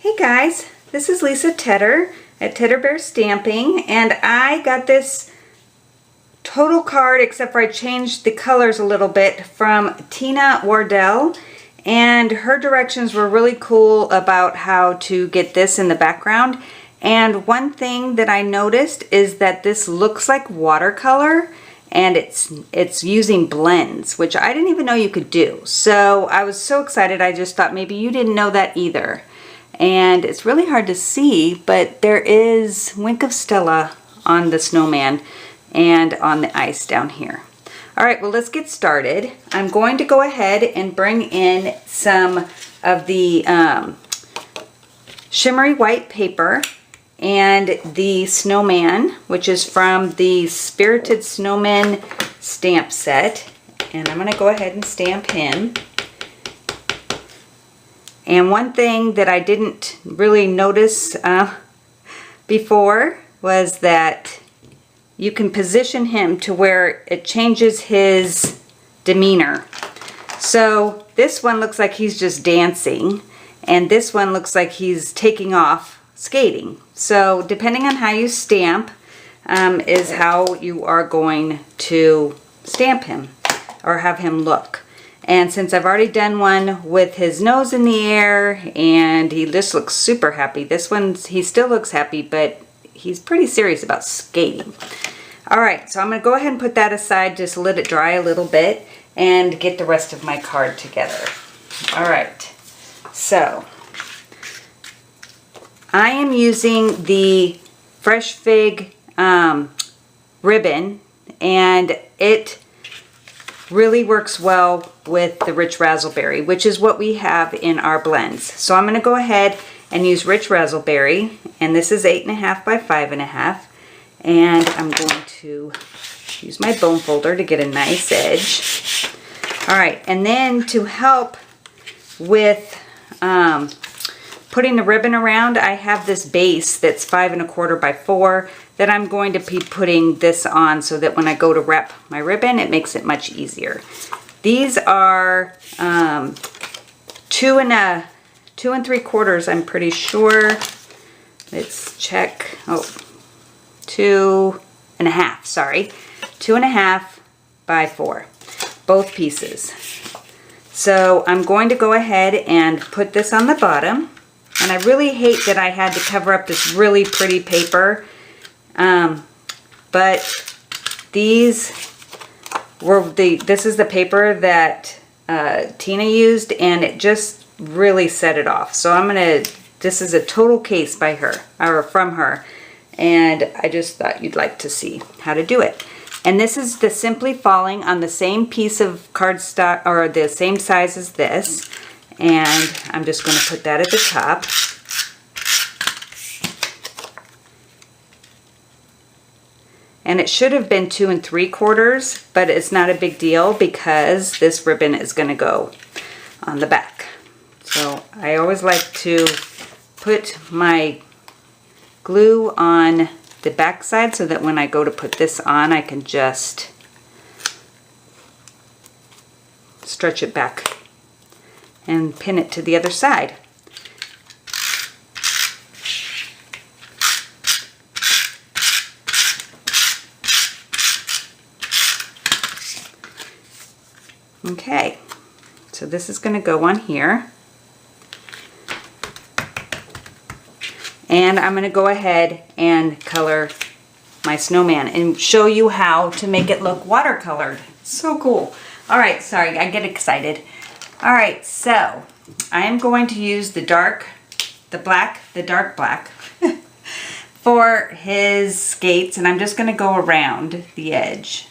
Hey guys, this is Lisa Tedder at Tedder Bear Stamping, and I got this total card, except for I changed the colors a little bit, from Tina Wardell, and her directions were really cool about how to get this in the background. And one thing that I noticed is that this looks like watercolor, and it's using blends, which I didn't even know you could do. So I was so excited, I just thought maybe you didn't know that either. And it's really hard to see, but there is Wink of Stella on the snowman and on the ice down here. All right, well, let's get started. I'm going to go ahead and bring in some of the shimmery white paper and the snowman, which is from the Spirited Snowman stamp set. And I'm going to go ahead and stamp him. And one thing that I didn't really notice before was that you can position him to where it changes his demeanor. So this one looks like he's just dancing, and this one looks like he's taking off skating. So depending on how you stamp is how you are going to stamp him or have him look. And since I've already done one with his nose in the air and he just looks super happy, this one, he still looks happy, but he's pretty serious about skating. All right, so I'm going to go ahead and put that aside, just let it dry a little bit and get the rest of my card together. All right, so I am using the Fresh Fig ribbon, and it really works well with the Rich Razzleberry, which is what we have in our blends. So I'm going to go ahead and use Rich Razzleberry, and this is 8.5 by 5.5, and I'm going to use my bone folder to get a nice edge. All right, and then to help with putting the ribbon around, I have this base that's 5.25 by 4 that I'm going to be putting this on, so that when I go to wrap my ribbon, it makes it much easier. These are 2 3/4, I'm pretty sure. Let's check. Oh, 2.5, sorry. 2.5 by 4, both pieces. So I'm going to go ahead and put this on the bottom. And I really hate that I had to cover up this really pretty paper. But these were this is the paper that Tina used, and it just really set it off. So this is a total case by her, or from her, and I just thought you'd like to see how to do it. And this is the Simply Falling on the same piece of cardstock, or the same size as this, and I'm just going to put that at the top. And it should have been 2 3/4, but it's not a big deal because this ribbon is going to go on the back. So I always like to put my glue on the back side so that when I go to put this on, I can just stretch it back and pin it to the other side. Okay, so this is going to go on here. And I'm going to go ahead and color my snowman and show you how to make it look watercolored. So cool. All right, sorry, I get excited. All right, so I am going to use the dark black for his skates, and I'm just going to go around the edge.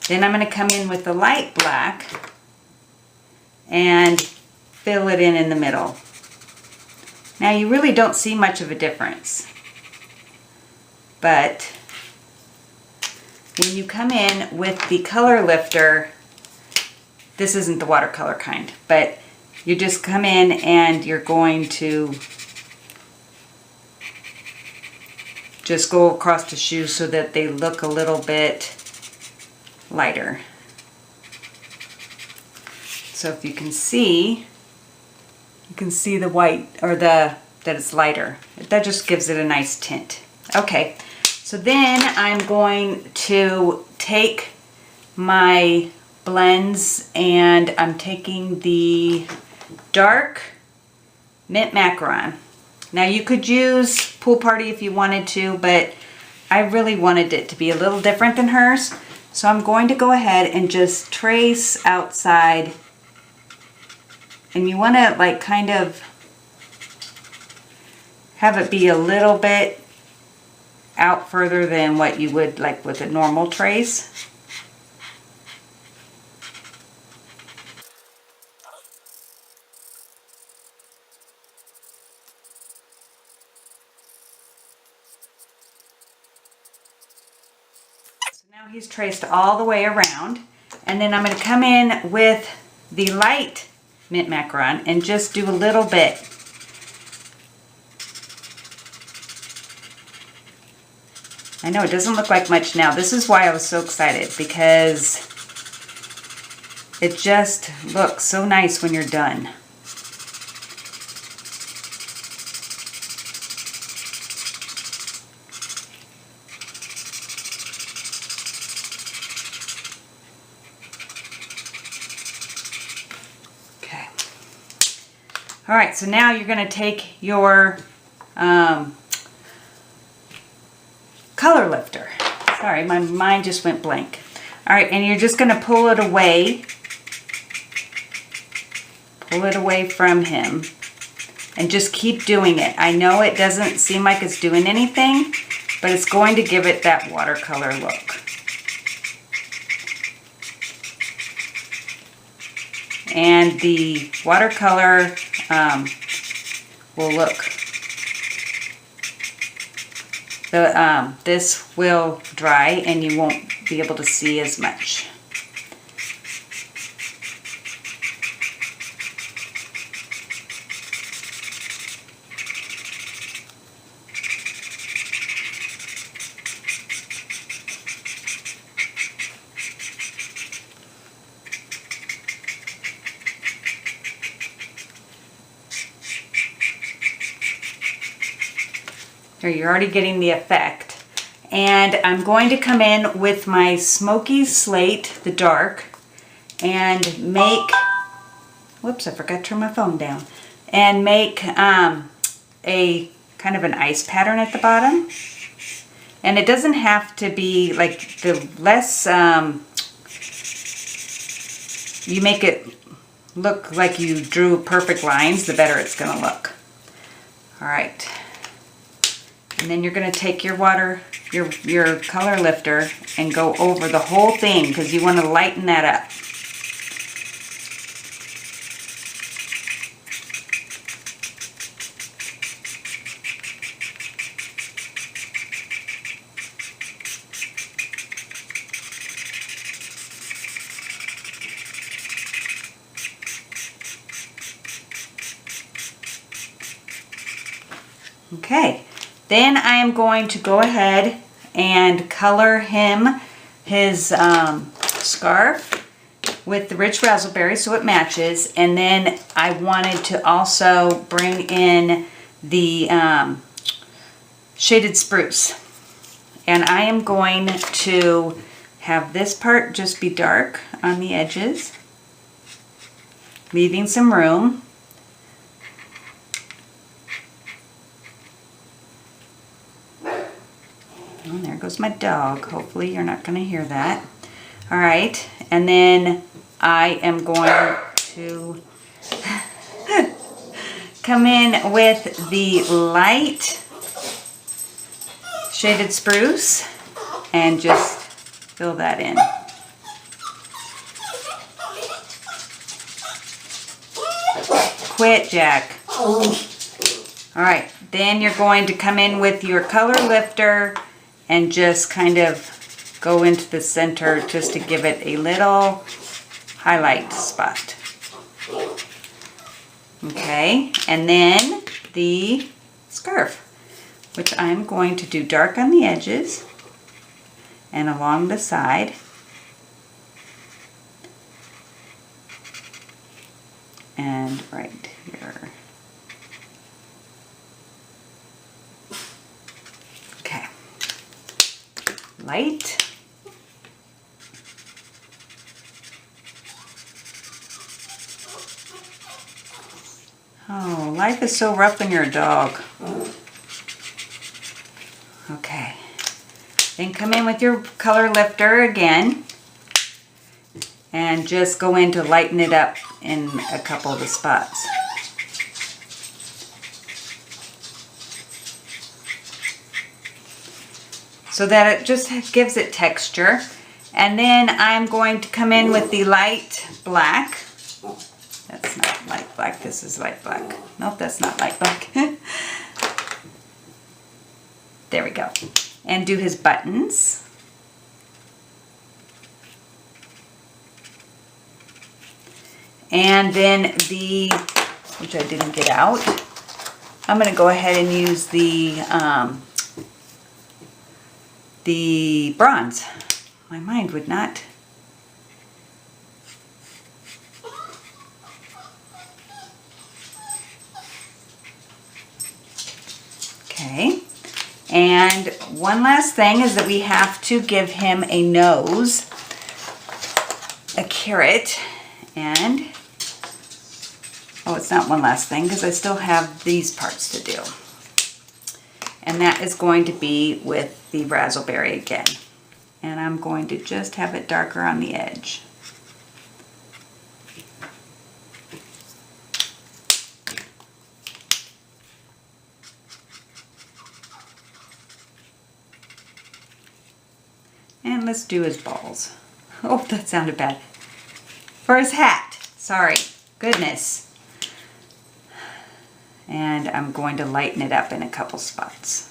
Then I'm going to come in with the light black and fill it in the middle. Now you really don't see much of a difference, but when you come in with the color lifter, this isn't the watercolor kind, but you just come in and you're going to just go across the shoes so that they look a little bit lighter. So if you can see the white, or that it's lighter. That just gives it a nice tint. Okay, so then I'm going to take my blends, and I'm taking the dark mint macaron. Now you could use Pool Party if you wanted to, but I really wanted it to be a little different than hers. So I'm going to go ahead and just trace outside. And you want to like kind of have it be a little bit out further than what you would like with a normal trace. So now he's traced all the way around, and then I'm going to come in with the light mint macaron and just do a little bit. I know it doesn't look like much now. This is why I was so excited, because it just looks so nice when you're done. Okay. All right, so now you're going to take your color lifter. Sorry, my mind just went blank. All right, and you're just going to pull it away. Pull it away from him. And just keep doing it. I know it doesn't seem like it's doing anything, but it's going to give it that watercolor look. And the watercolor will look. This will dry and you won't be able to see as much. There, you're already getting the effect. And I'm going to come in with my Smoky Slate, the dark, and make, whoops, I forgot to turn my phone down, and make a kind of an ice pattern at the bottom. And it doesn't have to be, like, the less you make it look like you drew perfect lines, the better it's going to look. All right. And then you're going to take your your color lifter and go over the whole thing, because you want to lighten that up. Okay. Then I am going to go ahead and color him his scarf with the Rich Razzleberry so it matches. And then I wanted to also bring in the Shaded Spruce. And I am going to have this part just be dark on the edges, leaving some room. And there goes my dog. Hopefully you're not going to hear that. All right, and then I am going to come in with the light Shaded Spruce and just fill that in. Quit, Jack. All right, then you're going to come in with your color lifter and just kind of go into the center just to give it a little highlight spot. Okay, and then the scarf, which I'm going to do dark on the edges and along the side. and right here. Okay. Light. Oh, life is so rough when you're a dog. Okay. Then come in with your color lifter again and just go in to lighten it up in a couple of the spots. So that it just gives it texture. And then I'm going to come in with the light black. That's not light black, this is light black. Nope, that's not light black. There we go. And do his buttons. And then the, which I didn't get out, I'm going to go ahead and use the bronze. My mind would not. Okay. And one last thing is that we have to give him a nose, a carrot, and, oh, it's not one last thing because I still have these parts to do. And that is going to be with the razzleberry again. And I'm going to just have it darker on the edge. And let's do his balls. Oh, that sounded bad. For his hat. Sorry. Goodness. And I'm going to lighten it up in a couple spots.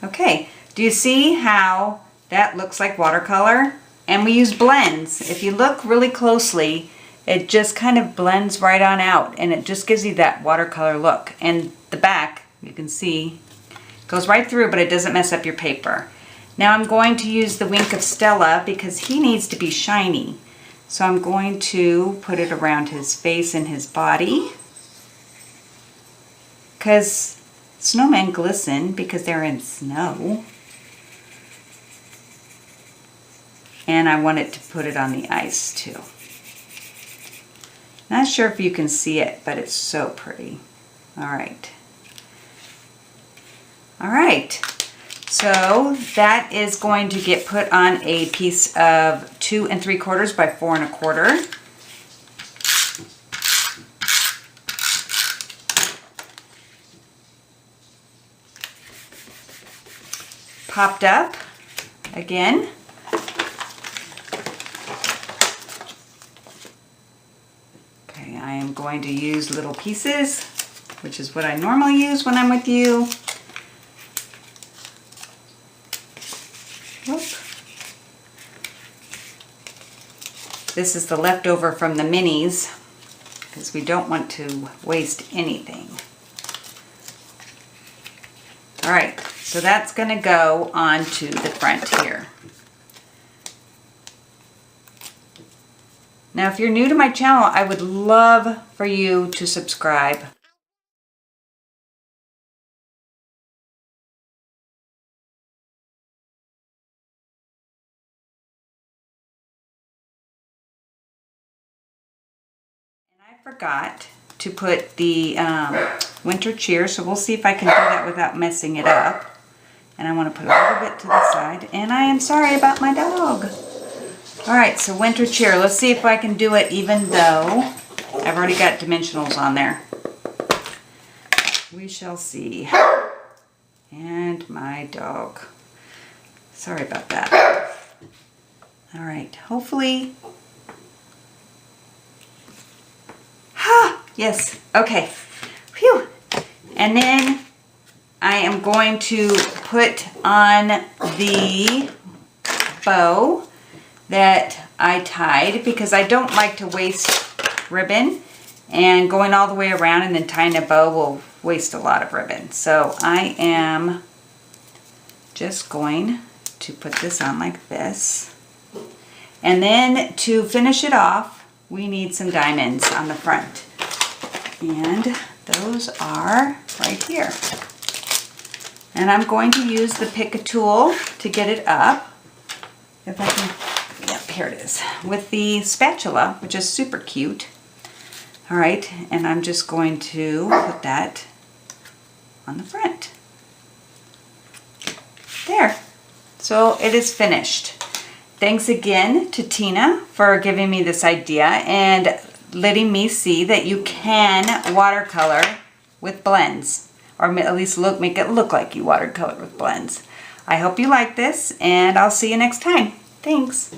Okay. Do you see how that looks like watercolor? And we use blends. If you look really closely, it just kind of blends right on out and it just gives you that watercolor look. And the back, you can see, goes right through, but it doesn't mess up your paper. Now I'm going to use the Wink of Stella because he needs to be shiny. So I'm going to put it around his face and his body. Because snowmen glisten because they're in snow. And I wanted to put it on the ice too. Not sure if you can see it, but it's so pretty. All right. All right. So that is going to get put on a piece of 2 3/4 by 4 1/4. Popped up again. Okay, I am going to use little pieces, which is what I normally use when I'm with you. Whoop. This is the leftover from the minis because we don't want to waste anything. All right, so that's going to go onto the front here. Now, if you're new to my channel, I would love for you to subscribe. I forgot to put the winter cheer, so we'll see if I can do that without messing it up. And I want to put a little bit to the side. And I am sorry about my dog. Alright, so winter cheer. Let's see if I can do it even though I've already got dimensionals on there. We shall see. And my dog. Sorry about that. Alright, hopefully... Yes, okay. Phew. And then I am going to put on the bow that I tied because I don't like to waste ribbon, and going all the way around and then tying a bow will waste a lot of ribbon. So I am just going to put this on like this. And then to finish it off, we need some diamonds on the front. And those are right here. And I'm going to use the pick tool to get it up. If I can, yep, here it is. With the spatula, which is super cute. All right, and I'm just going to put that on the front. There. So it is finished. Thanks again to Tina for giving me this idea and letting me see that you can watercolor with blends, or at least make it look like you watercolor with blends. I hope you like this, and I'll see you next time. Thanks.